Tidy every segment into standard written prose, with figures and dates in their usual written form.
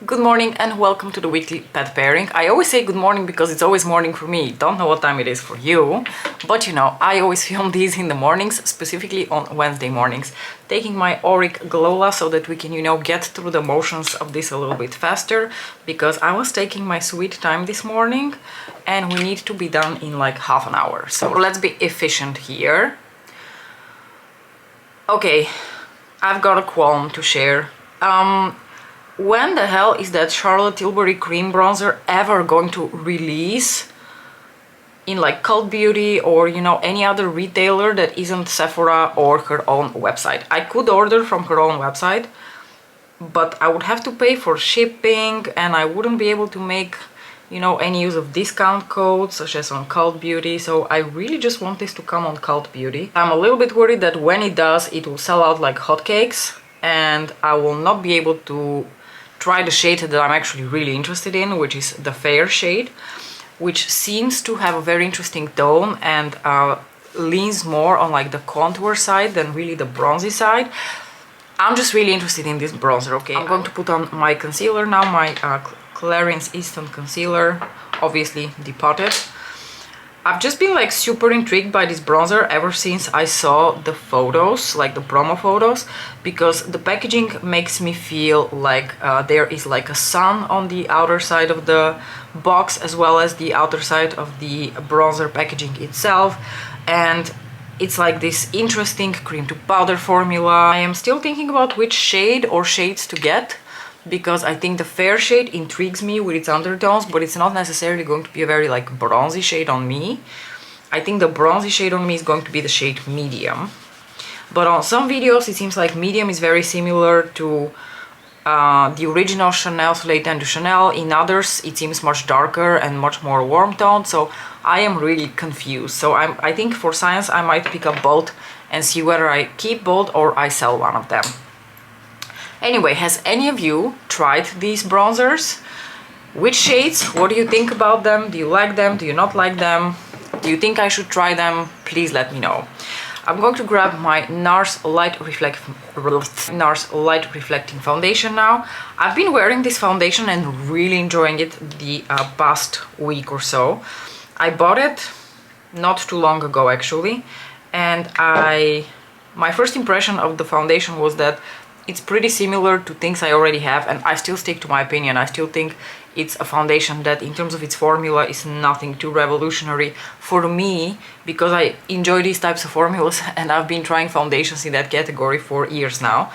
Good morning and welcome to the weekly pet pairing. I always say good morning because it's always morning for me. Don't know what time it is for you, but you know, I always film these in the mornings, specifically on Wednesday mornings, taking my Auric Glola so that we can, you know, get through the motions of this a little bit faster, because I was taking my sweet time this morning and we need to be done in like half an hour. So let's be efficient here. Okay, I've got a qualm to share. When the hell is that Charlotte Tilbury cream bronzer ever going to release in like Cult Beauty or, you know, any other retailer that isn't Sephora or her own website? I could order from her own website, but I would have to pay for shipping and I wouldn't be able to make, you know, any use of discount codes such as on Cult Beauty. So I really just want this to come on Cult Beauty. I'm a little bit worried that when it does, it will sell out like hotcakes and I will not be able to try the shade that I'm actually really interested in, which is the fair shade, which seems to have a very interesting tone and leans more on like the contour side than really the bronzy side. I'm just really interested in this bronzer. Okay, I'm going to put on my concealer now, my Clarins Instant Concealer, obviously depotted. I've just been like super intrigued by this bronzer ever since I saw the photos, like the promo photos, because the packaging makes me feel like there is like a sun on the outer side of the box as well as the outer side of the bronzer packaging itself, and it's like this interesting cream to powder formula. I am still thinking about which shade or shades to get, because I think the fair shade intrigues me with its undertones, but it's not necessarily going to be a very like bronzy shade on me. I think the bronzy shade on me is going to be the shade medium. But on some videos it seems like medium is very similar to the original Chanel Soleil Tendu Chanel. In others it seems much darker and much more warm toned, so I am really confused. So I think for science I might pick up both and see whether I keep both or I sell one of them. Anyway, has any of you tried these bronzers? Which shades? What do you think about them? Do you like them? Do you not like them? Do you think I should try them? Please let me know. I'm going to grab my NARS Light Reflecting Foundation now. I've been wearing this foundation and really enjoying it the past week or so. I bought it not too long ago actually, and my first impression of the foundation was that it's pretty similar to things I already have, and I still stick to my opinion. I still think it's a foundation that in terms of its formula is nothing too revolutionary for me, because I enjoy these types of formulas and I've been trying foundations in that category for years now.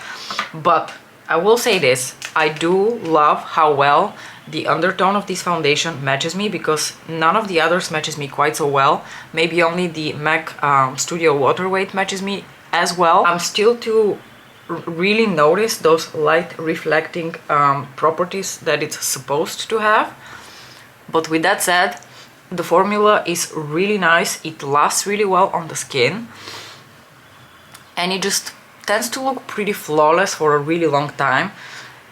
But I will say this, I do love how well the undertone of this foundation matches me, because none of the others matches me quite so well. Maybe only the MAC Studio Water Weight matches me as well. I'm still to really notice those light reflecting properties that it's supposed to have. But with that said, the formula is really nice, it lasts really well on the skin, and it just tends to look pretty flawless for a really long time.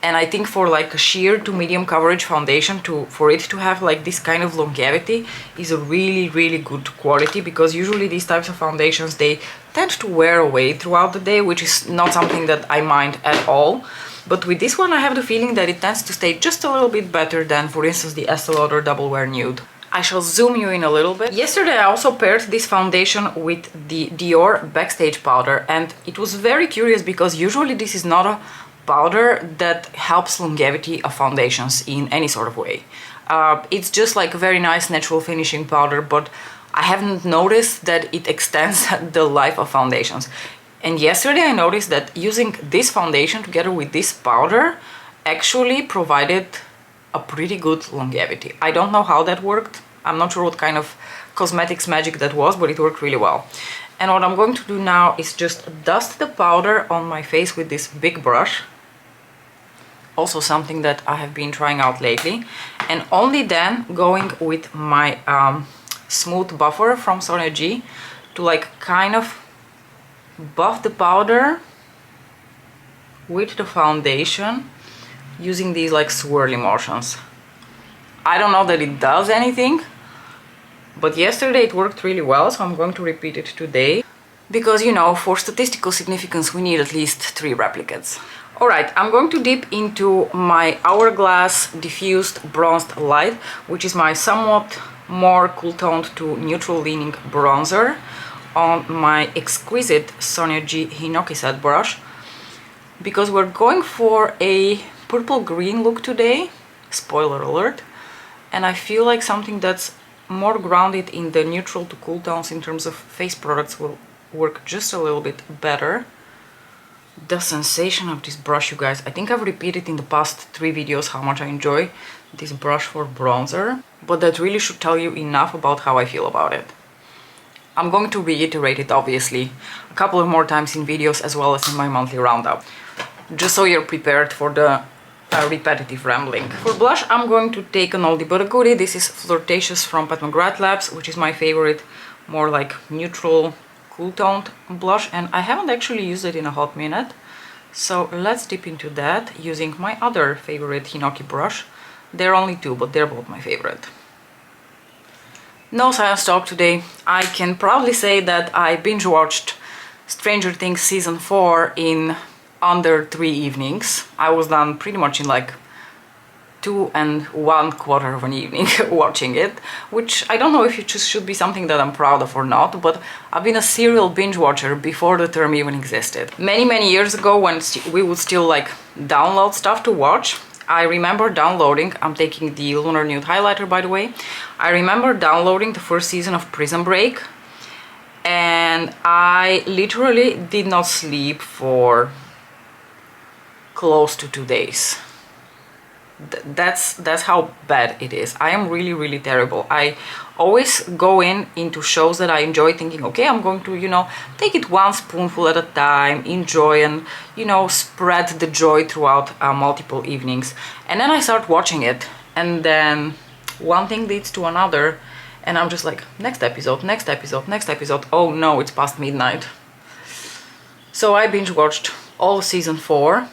And I think for like a sheer to medium coverage foundation, for it to have like this kind of longevity is a really good quality, because usually these types of foundations, they tend to wear away throughout the day, which is not something that I mind at all. But with this one I have the feeling that it tends to stay just a little bit better than, for instance, the Estee Lauder Double Wear Nude. I shall zoom you in a little bit. Yesterday I also paired this foundation with the Dior Backstage powder, and it was very curious because usually this is not a powder that helps longevity of foundations in any sort of way. It's just like a very nice natural finishing powder, but I haven't noticed that it extends the life of foundations. And yesterday I noticed that using this foundation together with this powder actually provided a pretty good longevity. I don't know how that worked. I'm not sure what kind of cosmetics magic that was, but it worked really well. And what I'm going to do now is just dust the powder on my face with this big brush. Also something that I have been trying out lately. And only then going with my smooth buffer from Sonia G to like kind of buff the powder with the foundation using these like swirly motions. I don't know that it does anything, but yesterday it worked really well, so I'm going to repeat it today. Because, you know, for statistical significance we need at least 3 replicates. Alright, I'm going to dip into my Hourglass Diffused Bronzed Light, which is my somewhat more cool toned to neutral leaning bronzer on my exquisite Sonia G Hinoki set brush, because we're going for a purple green look today, spoiler alert, and I feel like something that's more grounded in the neutral to cool tones in terms of face products will work just a little bit better. The sensation of this brush, you guys, I think I've repeated in the past 3 videos how much I enjoy this brush for bronzer, but that really should tell you enough about how I feel about it. I'm going to reiterate it obviously a couple of more times in videos as well as in my monthly roundup, just so you're prepared for the repetitive rambling. For blush, I'm going to take an oldie but a goodie. This is Flirtatious from Pat McGrath Labs, which is my favorite, more like neutral cool toned blush, and I haven't actually used it in a hot minute, so let's dip into that using my other favorite Hinoki brush. There are only 2, but they're both my favorite. No science talk today. I can proudly say that I binge watched Stranger Things season 4 in under 3 evenings. I was done pretty much in like 2 1/4 of an evening watching it, which I don't know if it just should be something that I'm proud of or not, but I've been a serial binge watcher before the term even existed. Many years ago, when we would still like download stuff to watch, I remember downloading, I'm taking the Lunar Nude highlighter by the way, I remember downloading the first season of Prison Break, and I literally did not sleep for close to 2 days. That's how bad it is. I am really terrible. I always go into shows that I enjoy thinking, okay, I'm going to, you know, take it one spoonful at a time, enjoy, and, you know, spread the joy throughout multiple evenings. And then I start watching it, and then one thing leads to another, and I'm just like, next episode, next episode, next episode. Oh no, it's past midnight. So I binge watched all season 4,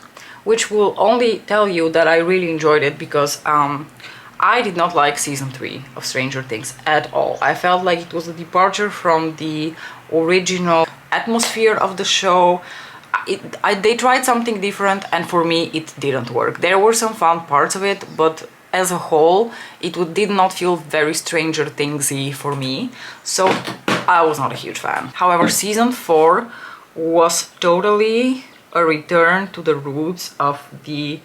which will only tell you that I really enjoyed it, because I did not like season 3 of Stranger Things at all. I felt like it was a departure from the original atmosphere of the show. They tried something different, and for me it didn't work. There were some fun parts of it, but as a whole it did not feel very Stranger Things-y for me, so I was not a huge fan. However, season 4 was totally a return to the roots of the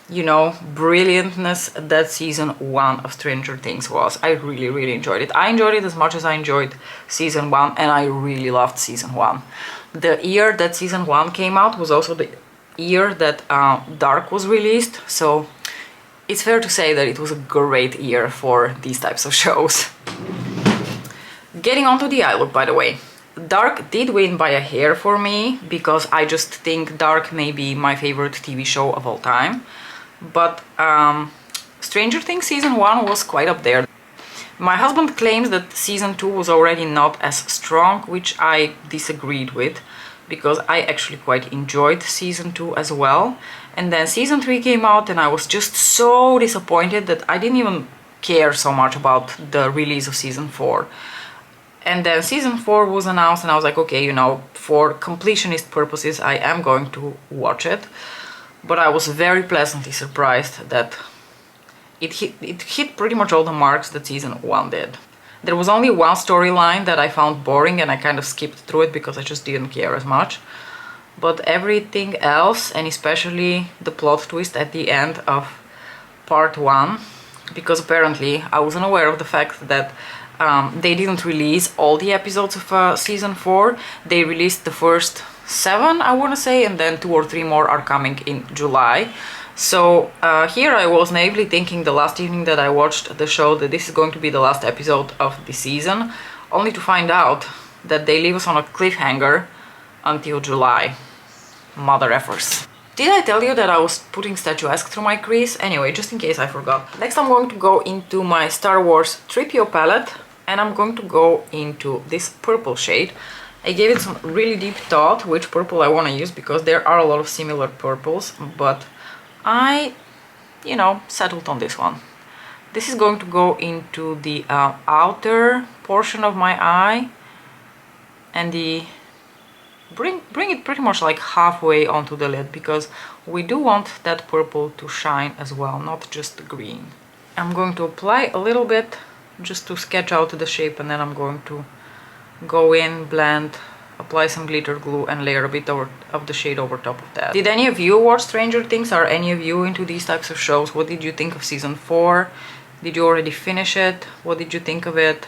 you know, brilliantness that season 1 of Stranger Things was. I really enjoyed it. I enjoyed it as much as I enjoyed season 1, and I really loved season 1. The year that season 1 came out was also the year that Dark was released, so it's fair to say that it was a great year for these types of shows. Getting onto the eye look, by the way. Dark did win by a hair for me, because I just think Dark may be my favorite TV show of all time. But Stranger Things season 1 was quite up there. My husband claims that season 2 was already not as strong, which I disagreed with, because I actually quite enjoyed season 2 as well. And then season 3 came out, and I was just so disappointed that I didn't even care so much about the release of season 4. And then season 4 was announced, and I was like, okay, you know, for completionist purposes, I am going to watch it. But I was very pleasantly surprised that it hit pretty much all the marks that season 1 did. There was only one storyline that I found boring, and I kind of skipped through it because I just didn't care as much. But everything else, and especially the plot twist at the end of part 1, because apparently I wasn't aware of the fact that they didn't release all the episodes of season 4. They released the first 7, I want to say, and then 2 or 3 more are coming in July. So here I was naively thinking the last evening that I watched the show that this is going to be the last episode of the season, only to find out that they leave us on a cliffhanger until July. Mother effers. Did I tell you that I was putting statuesque through my crease? Anyway, just in case I forgot. Next I'm going to go into my Star Wars C3PO palette, and I'm going to go into this purple shade. I gave it some really deep thought which purple I want to use, because there are a lot of similar purples, but I, you know, settled on this one. This is going to go into the outer portion of my eye and the bring it pretty much like halfway onto the lid, because we do want that purple to shine as well, not just the green. I'm going to apply a little bit just to sketch out the shape, and then I'm going to go in, blend, apply some glitter glue, and layer a bit of the shade over top of that. Did any of you watch Stranger Things? Are any of you into these types of shows? What did you think of season 4? Did you already finish it? What did you think of it?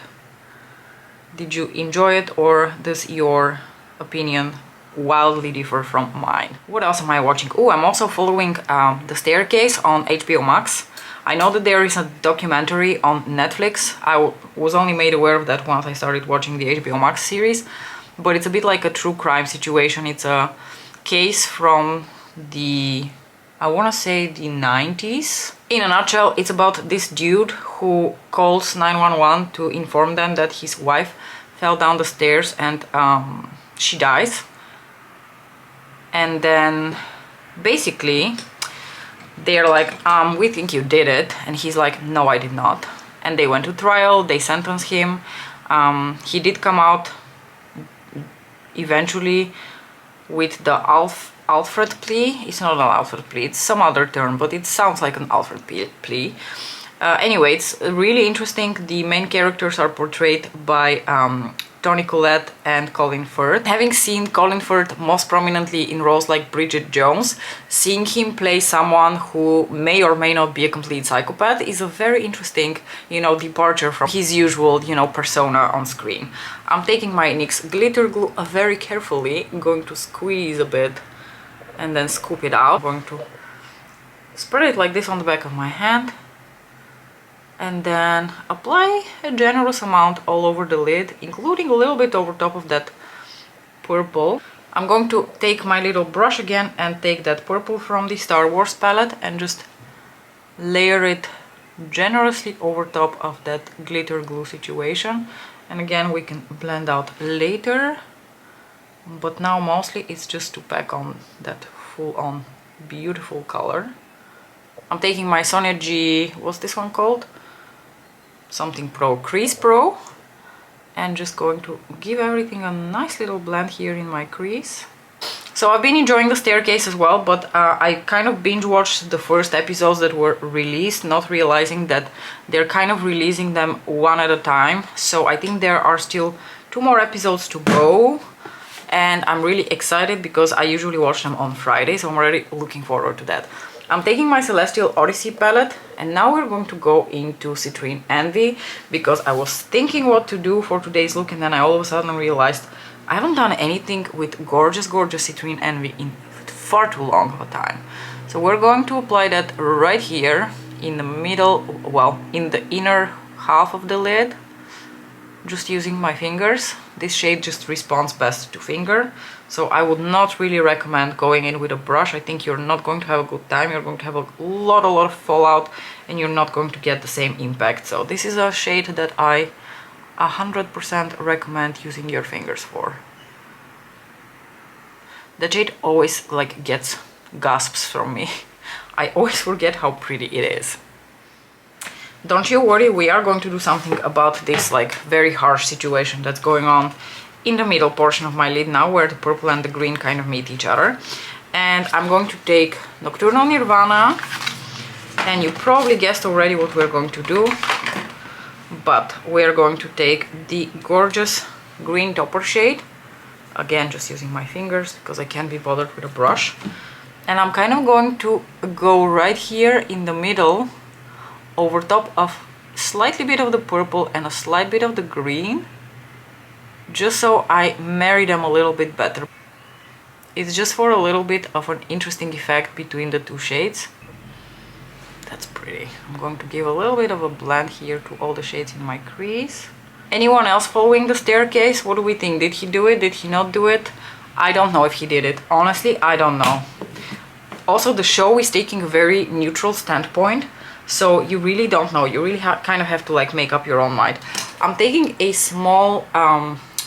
Did you enjoy it, or does your opinion wildly differ from mine? What else am I watching? Oh, I'm also following The Staircase on HBO Max. I know that there is a documentary on Netflix. I was only made aware of that once I started watching the HBO Max series, but it's a bit like a true crime situation. It's a case from the, I want to say, the 90s. In a nutshell, it's about this dude who calls 911 to inform them that his wife fell down the stairs and she dies. And then basically they're like, we think you did it. And he's like, no, I did not. And they went to trial, they sentenced him. He did come out eventually with the Alfred plea. It's not an Alfred plea, it's some other term, but it sounds like an Alfred plea. Anyway, it's really interesting. The main characters are portrayed by Toni Collette and Colin Firth. Having seen Colin Firth most prominently in roles like Bridget Jones, seeing him play someone who may or may not be a complete psychopath is a very interesting, you know, departure from his usual, you know, persona on screen. I'm taking my NYX glitter glue very carefully. I'm going to squeeze a bit and then scoop it out. I'm going to spread it like this on the back of my hand, and then apply a generous amount all over the lid, including a little bit over top of that purple. I'm going to take my little brush again and take that purple from the Star Wars palette and just layer it generously over top of that glitter glue situation. And again, we can blend out later, but now mostly it's just to pack on that full-on beautiful color. I'm taking my Sonia G, what's this one called? Something Pro, Crease Pro, and just going to give everything a nice little blend here in my crease. So I've been enjoying The Staircase as well, but I kind of binge watched the first episodes that were released, not realizing that they're kind of releasing them one at a time. So I think there are still 2 more episodes to go, and I'm really excited because I usually watch them on Friday, so I'm already looking forward to that. I'm taking my Celestial Odyssey palette, and now we're going to go into Citrine Envy, because I was thinking what to do for today's look, and then I all of a sudden realized I haven't done anything with gorgeous Citrine Envy in far too long of a time. So we're going to apply that right here in the middle, well, in the inner half of the lid, just using my fingers. This shade just responds best to finger, so I would not really recommend going in with a brush. I think you're not going to have a good time. You're going to have a lot of fallout, and you're not going to get the same impact. So this is a shade that I 100% recommend using your fingers for. The shade always like gets gasps from me. I always forget how pretty it is. Don't you worry, we are going to do something about this like very harsh situation that's going on in the middle portion of my lid now, where the purple and the green kind of meet each other. And I'm going to take Nocturnal Nirvana, and you probably guessed already what we're going to do, but we're going to take the gorgeous green topper shade, again just using my fingers because I can't be bothered with a brush, and I'm kind of going to go right here in the middle over top of slightly bit of the purple and a slight bit of the green, just so I marry them a little bit better. It's just for a little bit of an interesting effect between the 2 shades. That's pretty. I'm going to give a little bit of a blend here to all the shades in my crease. Anyone else following The Staircase? What do we think? Did he do it? Did he not do it? I don't know if he did it. Honestly, I don't know. Also, the show is taking a very neutral standpoint, so you really don't know. You really kind of have to like make up your own mind. I'm taking a small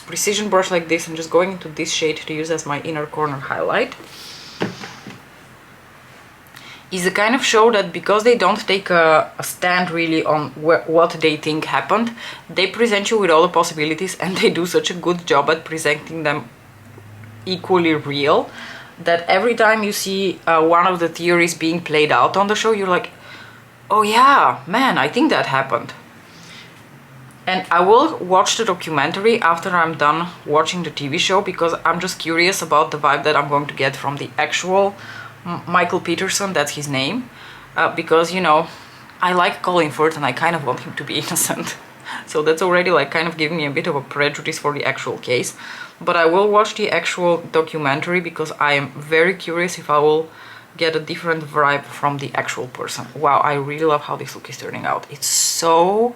precision brush like this and just going into this shade to use as my inner corner highlight. Is the kind of show that, because they don't take a stand really on what they think happened, they present you with all the possibilities, and they do such a good job at presenting them equally real, that every time you see one of the theories being played out on the show, you're like, oh yeah, man, I think that happened. And I will watch the documentary after I'm done watching the TV show, because I'm just curious about the vibe that I'm going to get from the actual Michael Peterson, that's his name. Because, you know, I like Colin Firth and I kind of want him to be innocent. So that's already like kind of giving me a bit of a prejudice for the actual case. But I will watch the actual documentary because I am very curious if I will get a different vibe from the actual person. Wow, I really love how this look is turning out. It's so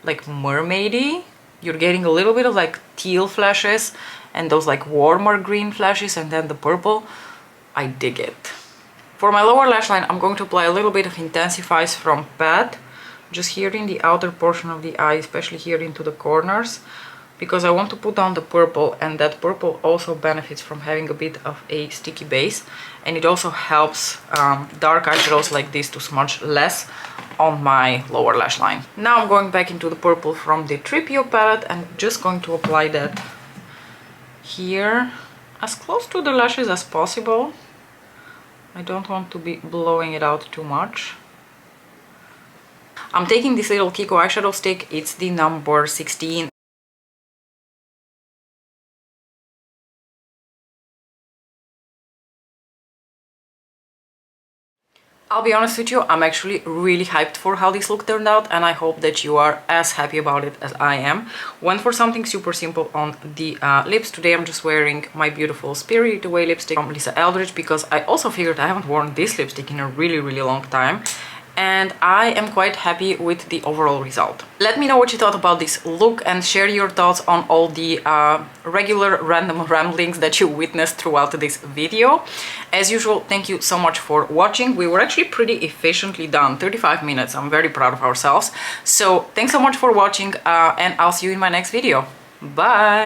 like mermaidy. You're getting a little bit of like teal flashes and those like warmer green flashes, and then the purple. I dig it. For my lower lash line, I'm going to apply a little bit of Intensifies from Pat, just here in the outer portion of the eye, especially here into the corners, because I want to put down the purple, and that purple also benefits from having a bit of a sticky base, and it also helps dark eyeshadows like this to smudge less on my lower lash line. Now I'm going back into the purple from the C3PO palette and just going to apply that here as close to the lashes as possible. I don't want to be blowing it out too much. I'm taking this little Kiko eyeshadow stick, it's the number 16. I'll be honest with you, I'm actually really hyped for how this look turned out, and I hope that you are as happy about it as I am. Went for something super simple on the lips. Today I'm just wearing my beautiful Spirited Away lipstick from Lisa Eldridge, because I also figured I haven't worn this lipstick in a really long time. And I am quite happy with the overall result. Let me know what you thought about this look and share your thoughts on all the regular random ramblings that you witnessed throughout this video. As usual, thank you so much for watching. We were actually pretty efficiently done, 35 minutes. I'm very proud of ourselves. So thanks so much for watching, and I'll see you in my next video. Bye!